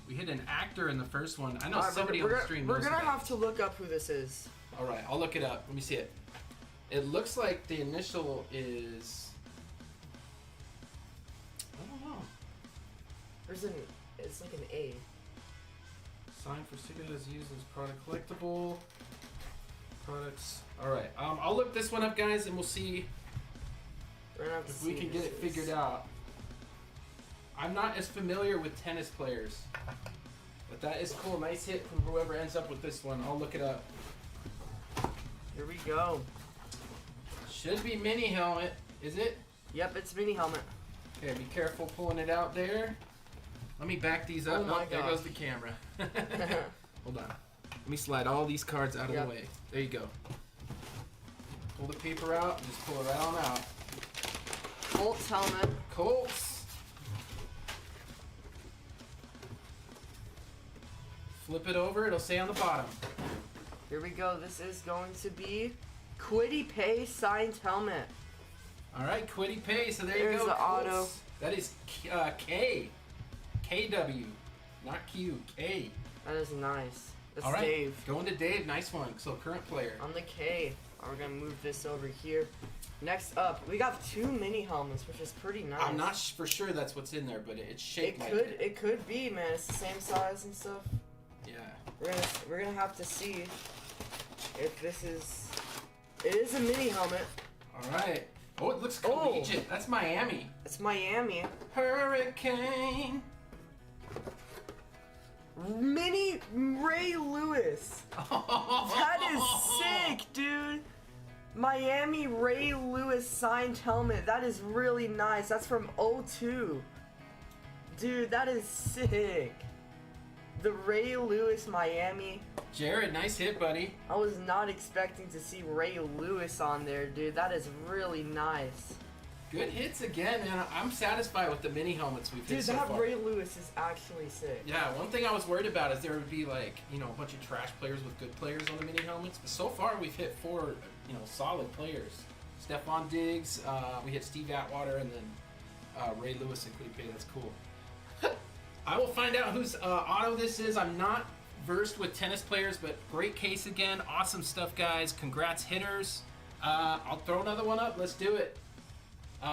We hit an actor in the first one. I know Alright, somebody on the stream We're knows gonna who that have to look up who this is. All right, I'll look it up. Let me see it. It looks like the initial is... I don't know. It's like an A. Sign for Sega is used as product collectible. Products. All right, I'll look this one up, guys, and we'll see We're gonna have to if see we can who get this it is. figured out. I'm not as familiar with tennis players, but that is cool. Nice hit from whoever ends up with this one. I'll look it up. Here we go. Should be mini helmet. Is it? Yep, it's mini helmet. Okay, be careful pulling it out there. Let me back these up. Oh my There gosh. goes the camera. Hold on. Let me slide all these cards out of Yep. the way. There you go. Pull the paper out and just pull it right on out. Colts helmet. Colts. Flip it over. It'll say on the bottom. Here we go. This is going to be Quiddy Pay signed helmet. All right, Quiddy Pay. So there you There's go. the Colts. auto. That is K. KW. Not Q. K. That is nice. That's All right. Dave. Going to Dave. Nice one. So current player. On the K. We're gonna move this over here. Next up, we got 2 mini helmets, which is pretty nice. I'm not for sure that's what's in there, but it's shaped like it. It could be, man. It's the same size and stuff. Yeah. We're gonna have to see if this is. It is a mini helmet. All right. Oh, it looks Oh. collegiate. That's Miami. It's Miami. Hurricane. Mini Ray Lewis. That is sick, dude. Miami Ray Lewis signed helmet. That is really nice. That's from 02. Dude, that is sick. The Ray Lewis Miami. Jared, nice hit, buddy. I was not expecting to see Ray Lewis on there, dude. That is really nice. Good hits again, man. I'm satisfied with the mini helmets we've hit Dude, so that far. Ray Lewis is actually sick. Yeah, one thing I was worried about is there would be like, a bunch of trash players with good players on the mini helmets. But so far we've hit 4, solid players. Stephon Diggs, we hit Steve Atwater, and then Ray Lewis and Quiddy Pay. That's cool. I will find out whose auto this is. I'm not versed with tennis players, but great case again. Awesome stuff, guys. Congrats, hitters. I'll throw another one up. Let's do it.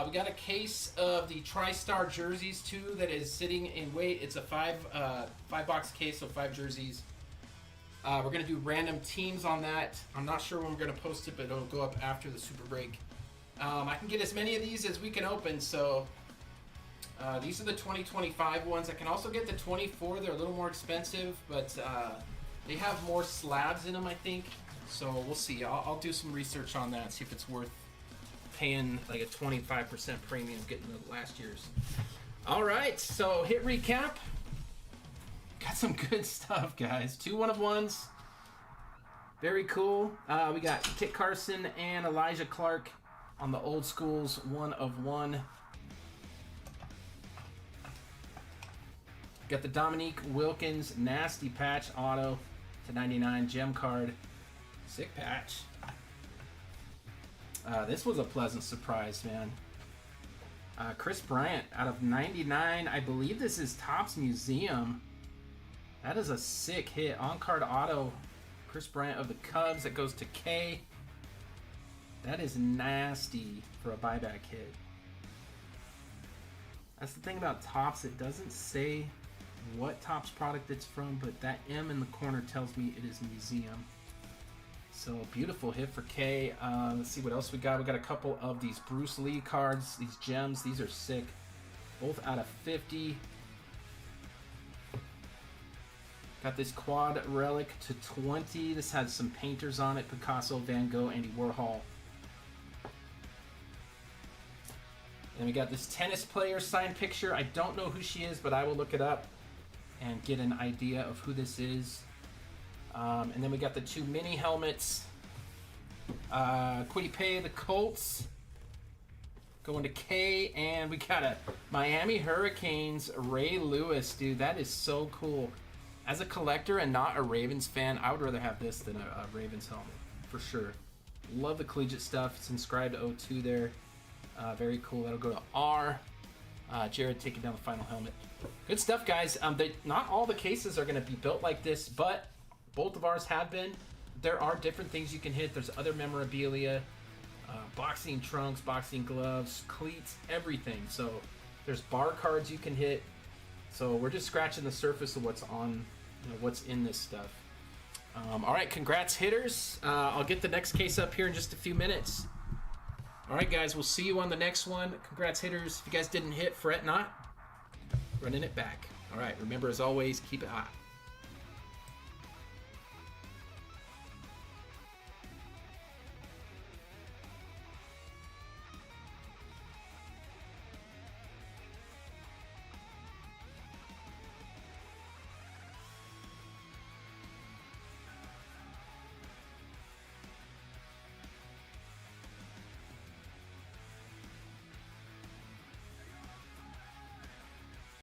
We got a case of the TriStar jerseys too that is sitting in weight. It's a 5 box case, so 5 jerseys. We're going to do random teams on that. I'm not sure when we're going to post it, but it'll go up after the Super Break. I can get as many of these as we can open, so these are the 2025 ones. I can also get the 24. They're a little more expensive, but they have more slabs in them, I think. So we'll see. I'll do some research on that, see if it's worth paying like a 25% premium getting the last year's. All right, so hit recap. Got some good stuff, guys. 2 1-of-1s. Very cool. We got Kit Carson and Elijah Clark on the old schools 1-of-1. Got the Dominique Wilkins nasty patch auto to 99 gem card. Sick patch. This was a pleasant surprise, man. Chris Bryant out of 99. I believe this is Topps Museum. That is a sick hit. On-card auto. Chris Bryant of the Cubs. That goes to K. That is nasty for a buyback hit. That's the thing about Topps. It doesn't say what Topps product it's from, but that M in the corner tells me it is museum. So beautiful hit for K. Let's see what else we got. We got a couple of these Bruce Lee cards. These gems. These are sick. Both out of 50. Got this quad relic to 20. This has some painters on it. Picasso, Van Gogh, Andy Warhol. And we got this tennis player signed picture. I don't know who she is, but I will look it up and get an idea of who this is. And then we got the 2 mini helmets. Quiddy Pay, the Colts. Going to K. And we got a Miami Hurricanes Ray Lewis. Dude, that is so cool. As a collector and not a Ravens fan, I would rather have this than a Ravens helmet, for sure. Love the collegiate stuff. It's inscribed to 02 there. Very cool. That'll go to R. Jared taking down the final helmet. Good stuff, guys. Not all the cases are going to be built like this, but both of ours have been. There are different things you can hit. There's other memorabilia, boxing trunks, boxing gloves, cleats, everything. So there's bar cards you can hit. So we're just scratching the surface of what's on, what's in this stuff. All right, congrats, hitters. I'll get the next case up here in just a few minutes. All right, guys, we'll see you on the next one. Congrats, hitters. If you guys didn't hit, fret not. Running it back. All right, remember, as always, keep it hot.